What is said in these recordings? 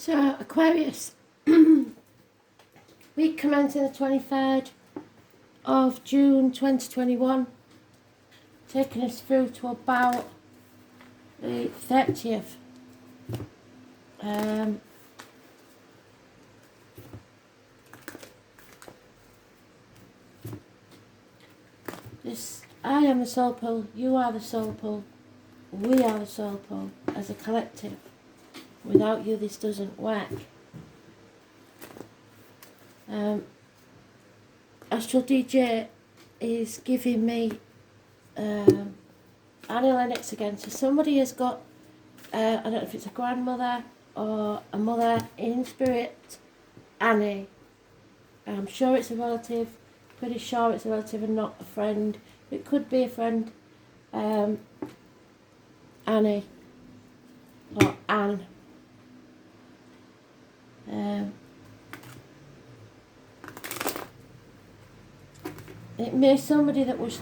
So, Aquarius, week commencing the 23rd of June 2021, taking us through to about the 30th. I am the soul pole, you are the soul pole, we are the soul pole as a collective. Without you, this doesn't work. Astral DJ is giving me Annie Lennox again. So somebody has got, I don't know if it's a grandmother or a mother in spirit, Annie. I'm sure it's a relative, pretty sure it's a relative and not a friend. It could be a friend, Annie or Anne. It may somebody that was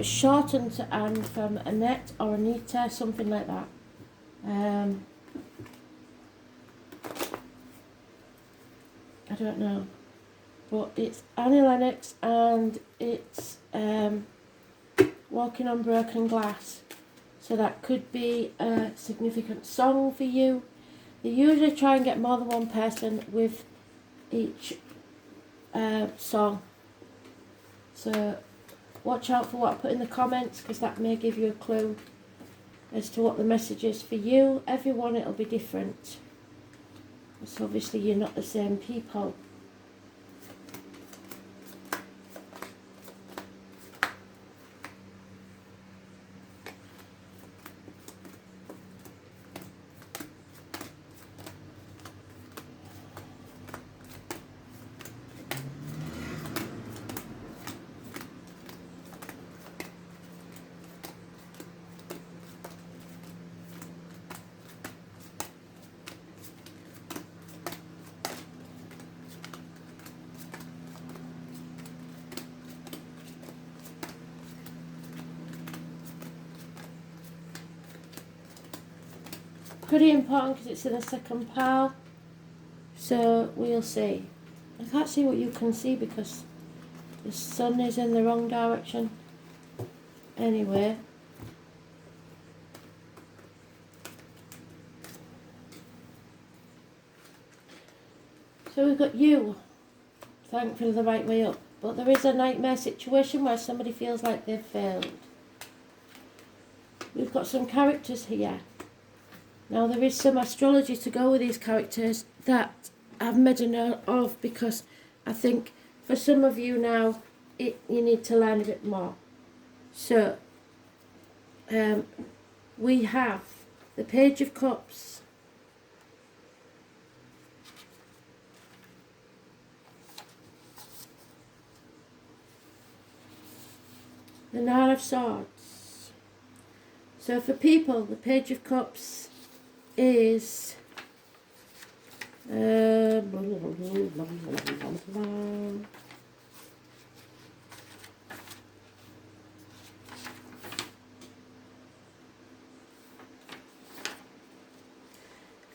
shortened to Anne from Annette or Anita, something like that. I don't know, but it's Annie Lennox and it's Walking on Broken Glass. So that could be a significant song for you. They usually try and get more than one person with each song. So watch out for what I put in the comments, because that may give you a clue as to what the message is for you. Everyone, it'll be different. So obviously you're not the same people. Pretty important because it's in the second pile, so we'll see. I can't see what you can see because the sun is in the wrong direction. Anyway, so we've got you, thankfully the right way up, but there is a nightmare situation where somebody feels like they've failed. We've got some characters here. Now there is some astrology to go with these characters that I've made a note of, because I think for some of you now you need to learn a bit more. So we have the Page of Cups, the Nine of Swords. So for people, the Page of Cups is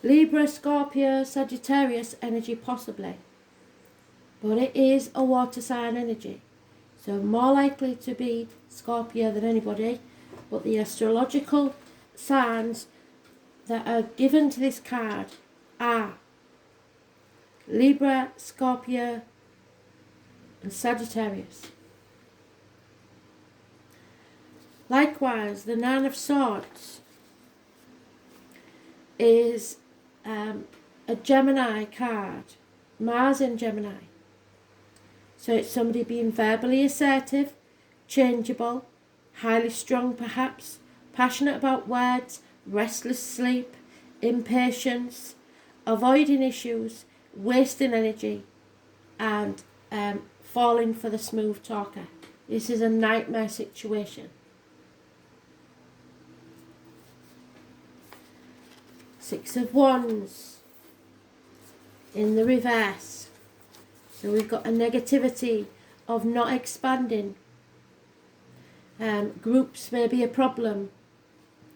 Libra, Scorpio, Sagittarius energy possibly, but it is a water sign energy, so more likely to be Scorpio than anybody. But the astrological signs that are given to this card are Libra, Scorpio and Sagittarius. Likewise, the Nine of Swords is a Gemini card, Mars in Gemini. So it's somebody being verbally assertive, changeable, highly strung perhaps, passionate about words, restless sleep, impatience, avoiding issues, wasting energy, and falling for the smooth talker. This is a nightmare situation. Six of Wands in the reverse. So we've got a negativity of not expanding. Groups may be a problem.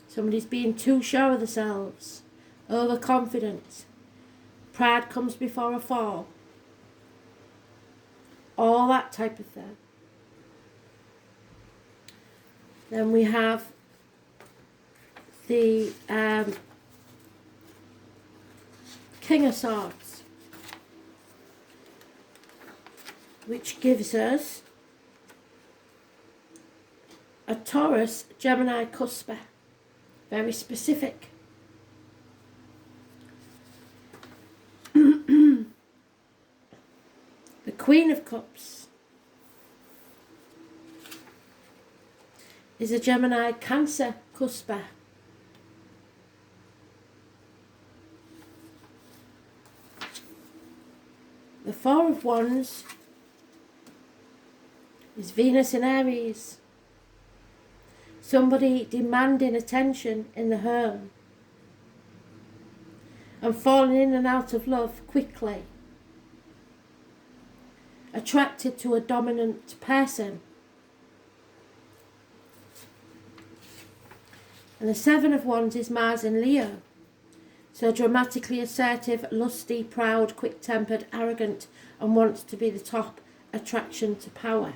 Somebody's being too sure of themselves, overconfident. Pride comes before a fall. All that type of thing. Then we have the King of Swords, which gives us a Taurus, Gemini cusper. Very specific. The Queen of Cups is a Gemini Cancer cusper. The Four of Wands is Venus in Aries. Somebody demanding attention in the home and falling in and out of love quickly. Attracted to a dominant person. And the Seven of Wands is Mars in Leo. So dramatically assertive, lusty, proud, quick-tempered, arrogant, and wants to be the top attraction to power.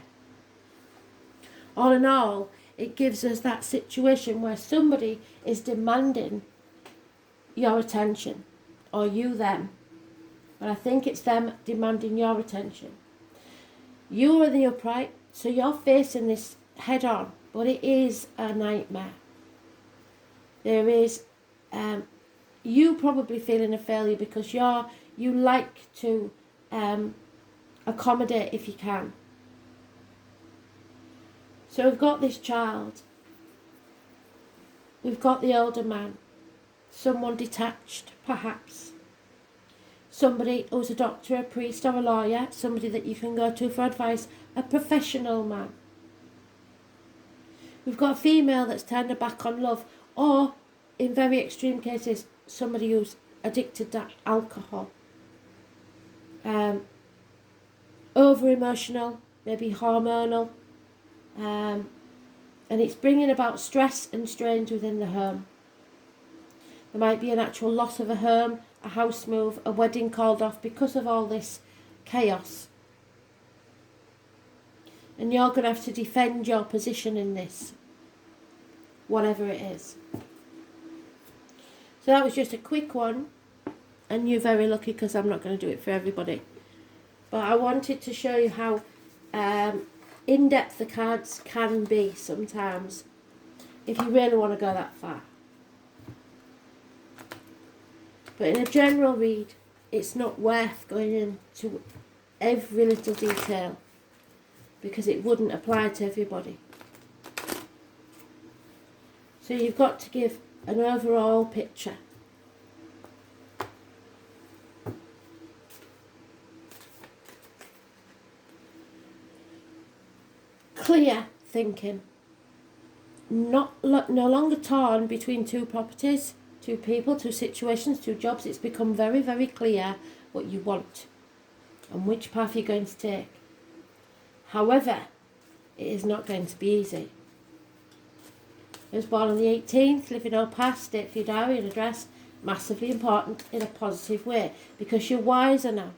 All in all, it gives us that situation where somebody is demanding your attention, or you them. But I think it's them demanding your attention. You are the upright, so you're facing this head on, but it is a nightmare. There is you probably feeling a failure because you like to accommodate if you can. So we've got this child, we've got the older man, someone detached perhaps, somebody who's a doctor, a priest or a lawyer, somebody that you can go to for advice, a professional man. We've got a female that's turned her back on love, or in very extreme cases, somebody who's addicted to alcohol. Over emotional, maybe hormonal. And it's bringing about stress and strains within the home. There might be an actual loss of a home, a house move, a wedding called off because of all this chaos. And you're going to have to defend your position in this, whatever it is. So that was just a quick one, and you're very lucky because I'm not going to do it for everybody. But I wanted to show you how in-depth the cards can be sometimes, if you really want to go that far. But in a general read, it's not worth going into every little detail because it wouldn't apply to everybody. So you've got to give an overall picture. Clear thinking. No longer torn between two properties, two people, two situations, two jobs. It's become very, very clear what you want and which path you're going to take. However, it is not going to be easy. I was born on the 18th, living all past, date for your diary and address, massively important in a positive way because you're wiser now.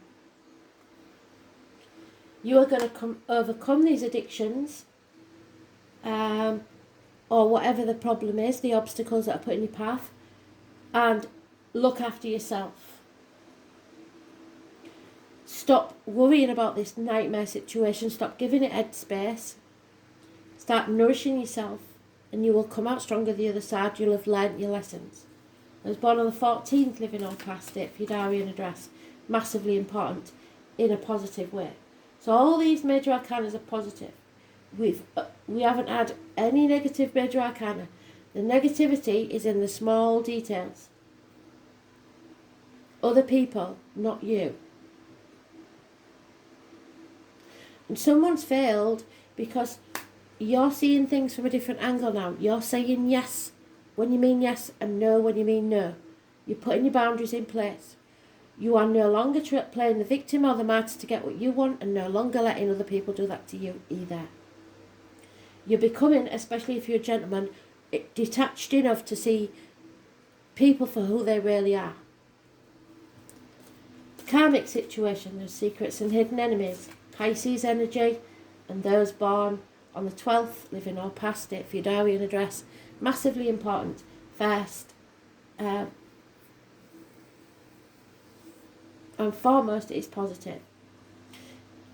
You are going to overcome these addictions or whatever the problem is, the obstacles that are put in your path, and look after yourself. Stop worrying about this nightmare situation. Stop giving it headspace. Start nourishing yourself and you will come out stronger the other side. You'll have learnt your lessons. I was born on the 14th, living all past it for your diary and address. Massively important in a positive way. So all these major arcana are positive. We haven't had any negative major arcana. The negativity is in the small details. Other people, not you. And someone's failed because you're seeing things from a different angle now. You're saying yes when you mean yes and no when you mean no. You're putting your boundaries in place. You are no longer playing the victim or the martyr to get what you want and no longer letting other people do that to you either. You're becoming, especially if you're a gentleman, detached enough to see people for who they really are. Karmic situation, there's secrets and hidden enemies. Pisces energy, and those born on the 12th, living or past it, for your diary and address. Massively important. First and foremost, it's positive.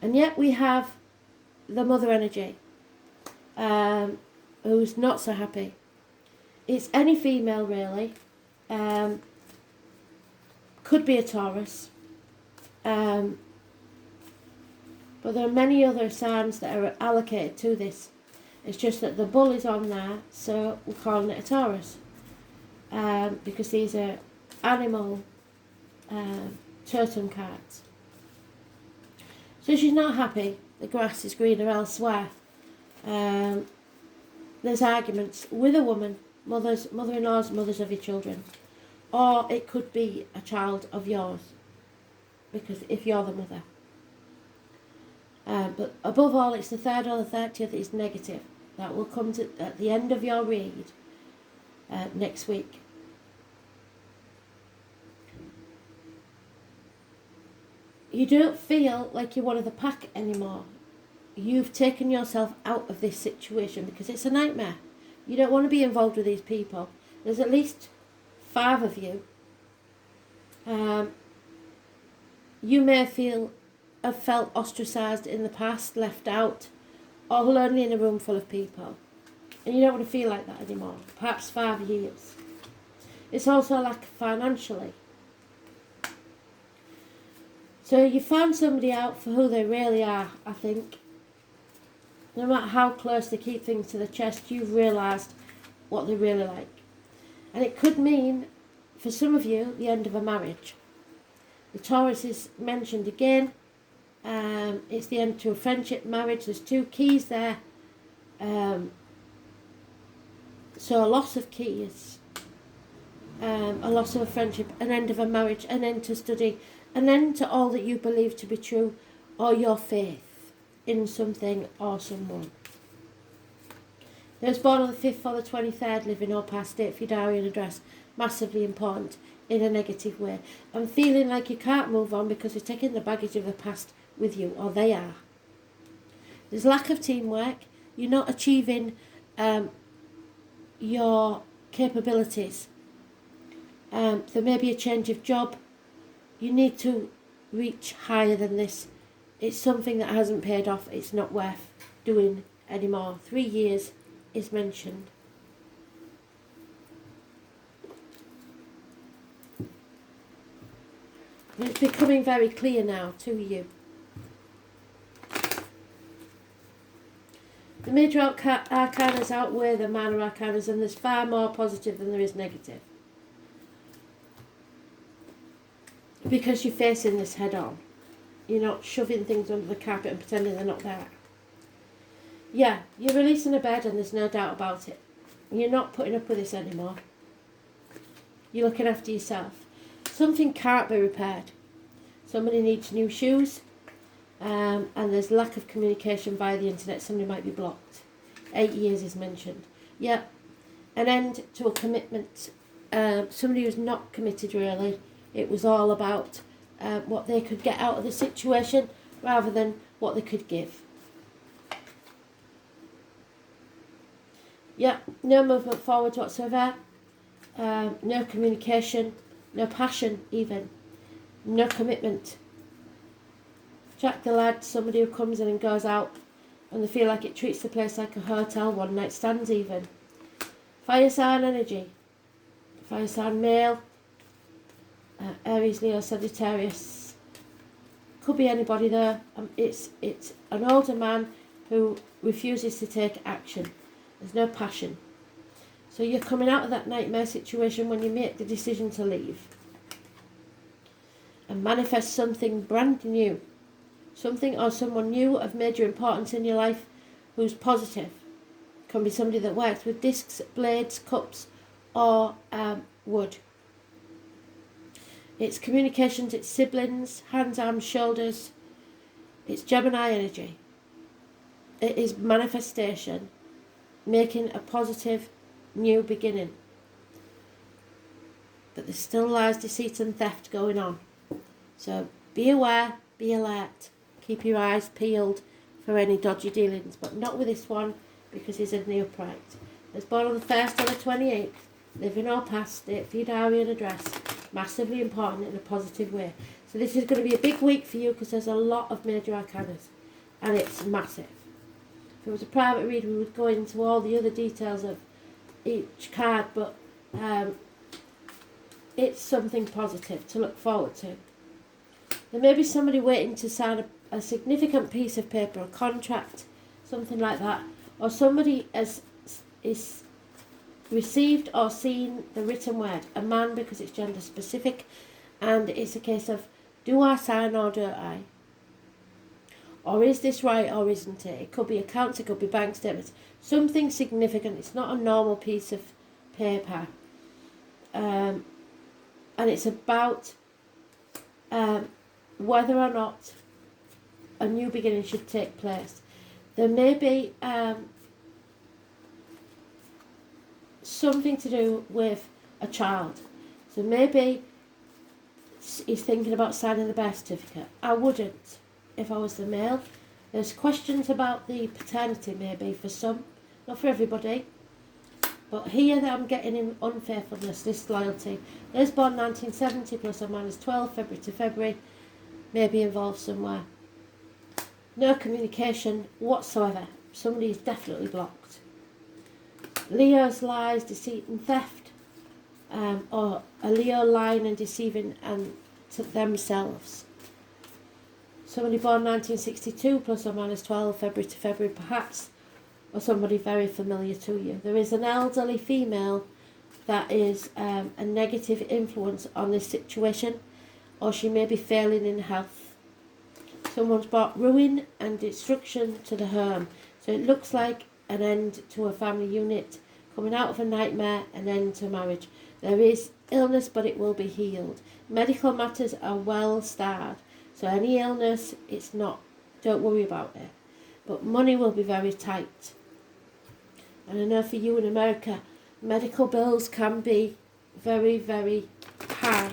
And yet we have the mother energy, who's not so happy. It's any female really. Could be a Taurus. But there are many other signs that are allocated to this. It's just that the bull is on there, so we're calling it a Taurus. Because these are animal totem cards. So she's not happy. The grass is greener elsewhere. There's arguments with a woman, mother-in-laws, mothers of your children. Or it could be a child of yours, because if you're the mother. But above all, it's the 3rd or the 30th that is negative. That will come at the end of your read next week. You don't feel like you're one of the pack anymore. You've taken yourself out of this situation because it's a nightmare. You don't want to be involved with these people. There's at least 5 of you. You may have felt ostracised in the past, left out, or lonely in a room full of people. And you don't want to feel like that anymore. Perhaps 5 years. It's also a lack financially. So you found somebody out for who they really are, I think. No matter how close they keep things to the chest, you've realised what they really like. And it could mean, for some of you, the end of a marriage. The Taurus is mentioned again. It's the end to a friendship, marriage. There's 2 keys there. So a loss of keys, a loss of a friendship, an end of a marriage, an end to study, an end to all that you believe to be true, or your faith in something or someone. Those born on the 5th or the 23rd, living or past it, for your diary and address. Massively important in a negative way. And feeling like you can't move on because you're taking the baggage of the past with you, or they are. There's lack of teamwork. You're not achieving your capabilities. There may be a change of job. You need to reach higher than this. It's something that hasn't paid off. It's not worth doing anymore. 3 years is mentioned. It's becoming very clear now to you. The major arcanas outweigh the minor arcanas, and there's far more positive than there is negative. Because you're facing this head on. You're not shoving things under the carpet and pretending they're not there. Yeah, you're releasing a bed and there's no doubt about it. You're not putting up with this anymore. You're looking after yourself. Something can't be repaired. Somebody needs new shoes, and there's lack of communication via the internet. Somebody might be blocked. 8 years is mentioned. Yeah, an end to a commitment. Somebody who's not committed really. It was all about what they could get out of the situation rather than what they could give. Yeah, no movement forward whatsoever. No communication. No passion even. No commitment. Jack the Lad, somebody who comes in and goes out and they feel like it treats the place like a hotel, one night stands even. Fire sign energy. Fire sign male. Aries, Leo, Sagittarius. Could be anybody there. It's an older man who refuses to take action. There's no passion. So you're coming out of that nightmare situation when you make the decision to leave. And manifest something brand new. Something or someone new of major importance in your life who's positive. Can be somebody that works with discs, blades, cups, or wood. It's communications, it's siblings, hands, arms, shoulders. It's Gemini energy. It is manifestation. Making a positive new beginning. But there's still lies, deceit and theft going on. So Be aware, be alert. Keep your eyes peeled for any dodgy dealings, but not with this one because he's in the upright. Was born on the 1st or the 28th, living or past, date for your diary and address. Massively important in a positive way. So this is going to be a big week for you because there's a lot of major arcanas and it's massive. If it was a private read, we would go into all the other details of each card, but it's something positive to look forward to. There may be somebody waiting to sign a significant piece of paper, a contract, something like that, or somebody is received or seen the written word, a man because it's gender specific, and it's a case of, do I sign or don't I? Or is this right or isn't it? It could be accounts, it could be bank statements, something significant. It's not a normal piece of paper. And it's about whether or not a new beginning should take place. There may be something to do with a child. So maybe he's thinking about signing the birth certificate. I wouldn't if I was the male. There's questions about the paternity maybe for some, not for everybody. But here I'm getting in unfaithfulness, disloyalty. There's born 1970 plus or minus 12, February to February, maybe involved somewhere. No communication whatsoever. Somebody is definitely blocked. Leo's lies, deceit and theft. Or a Leo lying and deceiving and to themselves. Somebody born 1962 plus or minus 12, February to February perhaps. Or somebody very familiar to you. There is an elderly female that is a negative influence on this situation, or she may be failing in health. Someone's brought ruin and destruction to the home. So it looks like an end to a family unit, coming out of a nightmare, an end to marriage. There is illness, but it will be healed. Medical matters are well starred. So any illness, it's not, don't worry about it. But money will be very tight. And I know for you in America, medical bills can be very, very high.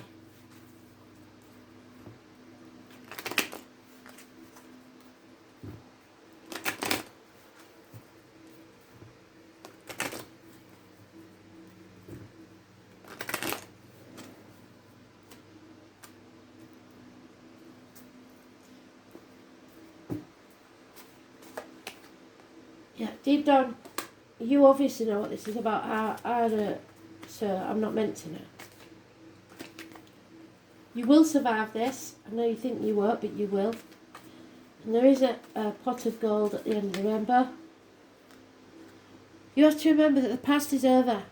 Yeah, deep down, you obviously know what this is about. I don't, so I'm not meant to know. You will survive this. I know you think you won't, but you will. And there is a pot of gold at the end of the rainbow. You have to remember that the past is over.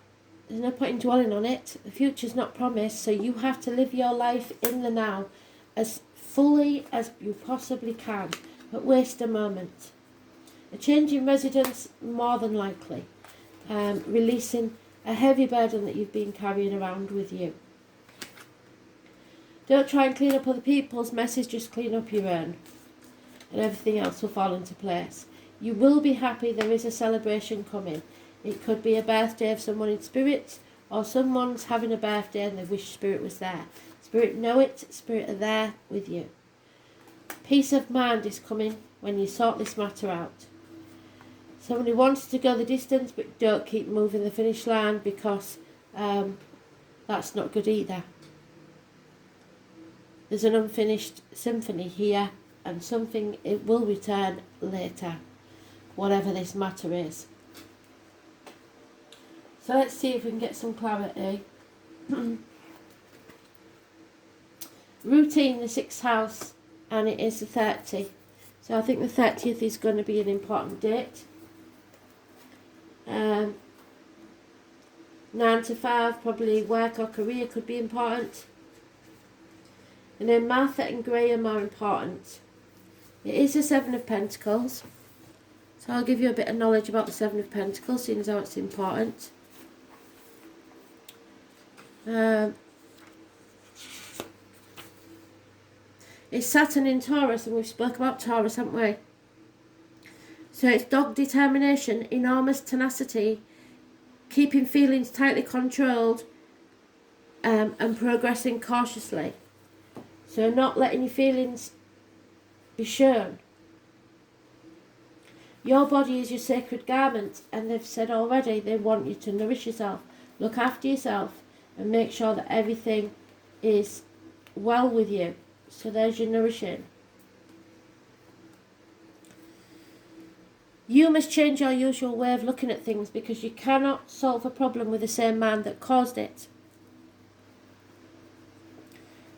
There's no point in dwelling on it. The future's not promised, so you have to live your life in the now as fully as you possibly can, but waste a moment. A change in residence, more than likely. Releasing a heavy burden that you've been carrying around with you. Don't try and clean up other people's messes, just clean up your own. And everything else will fall into place. You will be happy, there is a celebration coming. It could be a birthday of someone in spirit, or someone's having a birthday and they wish spirit was there. Spirit know it, spirit are there with you. Peace of mind is coming when you sort this matter out. Somebody wants to go the distance, but don't keep moving the finish line because that's not good either. There's an unfinished symphony here, and something, it will return later, whatever this matter is. So let's see if we can get some clarity. Routine, the 6th house, and it is the 30th. So I think the 30th is going to be an important date. 9 to 5, probably work or career could be important. And then Martha and Graham are important. It is the 7 of Pentacles. So I'll give you a bit of knowledge about the 7 of Pentacles, seeing as how it's important. It's Saturn in Taurus, and we've spoke about Taurus, haven't we? So it's dogged determination, enormous tenacity, keeping feelings tightly controlled, and progressing cautiously. So not letting your feelings be shown. Your body is your sacred garment, and they've said already they want you to nourish yourself, look after yourself, and make sure that everything is well with you. So there's your nourishing. You must change your usual way of looking at things, because you cannot solve a problem with the same mind that caused it.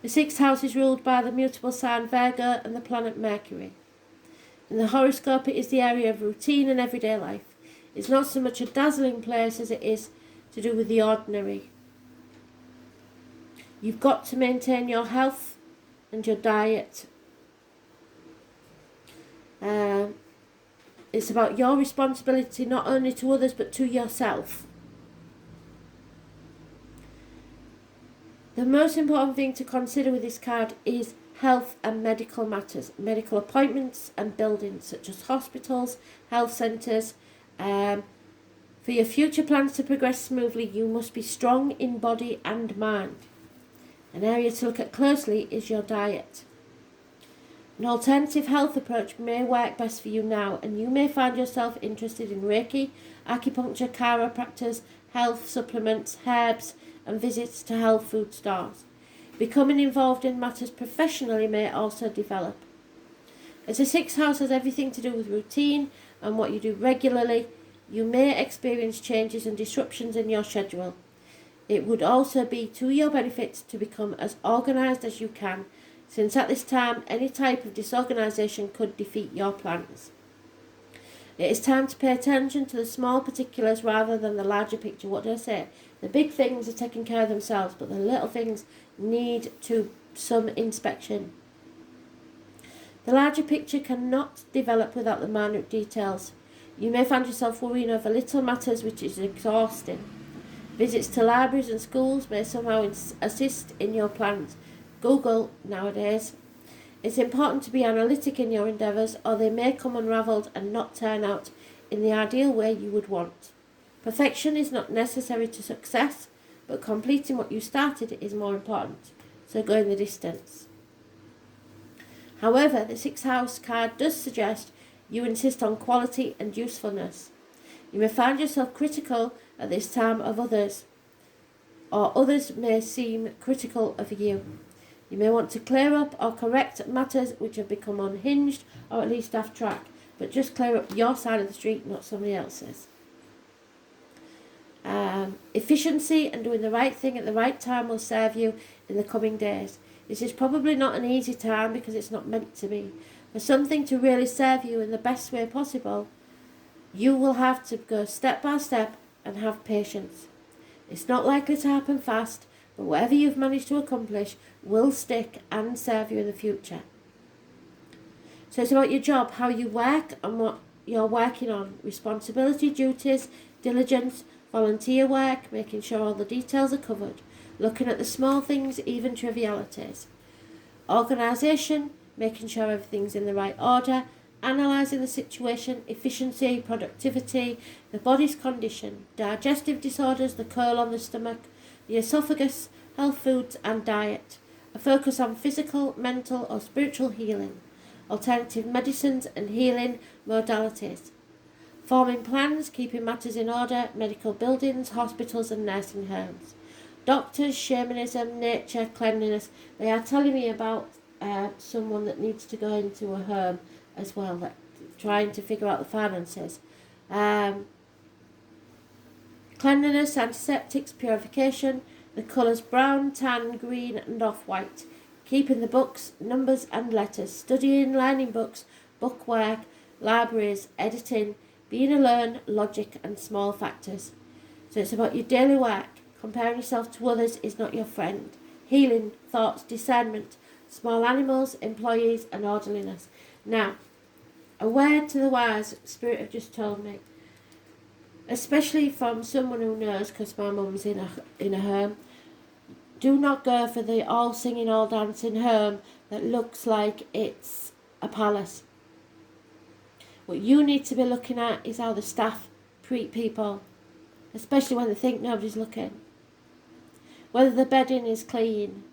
The sixth house is ruled by the mutable sign Virgo and the planet Mercury. In the horoscope, it is the area of routine and everyday life. It's not so much a dazzling place as it is to do with the ordinary. You've got to maintain your health and your diet. It's about your responsibility not only to others but to yourself. The most important thing to consider with this card is health and medical matters, medical appointments and buildings such as hospitals, health centres. For your future plans to progress smoothly, you must be strong in body and mind. An area to look at closely is your diet. An alternative health approach may work best for you now, and you may find yourself interested in Reiki, acupuncture, chiropractors, health supplements, herbs, and visits to health food stores. Becoming involved in matters professionally may also develop. As the sixth house has everything to do with routine and what you do regularly, you may experience changes and disruptions in your schedule. It would also be to your benefit to become as organised as you can, since at this time any type of disorganisation could defeat your plans. It is time to pay attention to the small particulars rather than the larger picture. What do I say? The big things are taking care of themselves, but the little things need some inspection. The larger picture cannot develop without the minute details. You may find yourself worrying over little matters, which is exhausting. Visits to libraries and schools may somehow assist in your plans. Google nowadays. It's important to be analytic in your endeavours, or they may come unravelled and not turn out in the ideal way you would want. Perfection is not necessary to success, but completing what you started is more important, so going the distance. However, the sixth house card does suggest you insist on quality and usefulness. You may find yourself critical at this time of others, or others may seem critical of you. You may want to clear up or correct matters which have become unhinged or at least off track, but just clear up your side of the street, not somebody else's. Efficiency and doing the right thing at the right time will serve you in the coming days. This is probably not an easy time because it's not meant to be. For something to really serve you in the best way possible, you will have to go step by step and have patience. It's not likely to happen fast, but whatever you've managed to accomplish will stick and serve you in the future. So it's about your job, how you work and what you're working on. Responsibility, duties, diligence, volunteer work, making sure all the details are covered. Looking at the small things, even trivialities. Organisation, making sure everything's in the right order. Analysing the situation, efficiency, productivity, the body's condition, digestive disorders, the curl on the stomach, the esophagus, health foods and diet. A focus on physical, mental or spiritual healing. Alternative medicines and healing modalities. Forming plans, keeping matters in order, medical buildings, hospitals and nursing homes. Doctors, shamanism, nature, cleanliness. They are telling me about someone that needs to go into a home as well, that trying to figure out the finances. Cleanliness, antiseptics, purification, the colours brown, tan, green and off-white. Keeping the books, numbers and letters, studying, learning books, bookwork, libraries, editing, being alone, logic and small factors. So it's about your daily work. Comparing yourself to others is not your friend. Healing, thoughts, discernment, small animals, employees and orderliness. Now, a word to the wise, Spirit have just told me, especially from someone who knows, because my mum's in a home, do not go for the all singing, all dancing home that looks like it's a palace. What you need to be looking at is how the staff treat people, especially when they think nobody's looking. Whether the bedding is clean,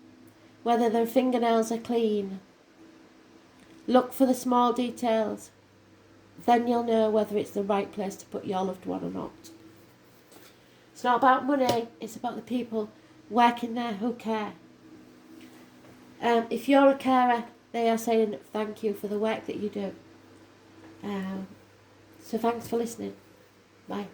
whether their fingernails are clean. Look for the small details. Then you'll know whether it's the right place to put your loved one or not. It's not about money, it's about the people working there who care. If you're a carer, they are saying thank you for the work that you do. So thanks for listening. Bye.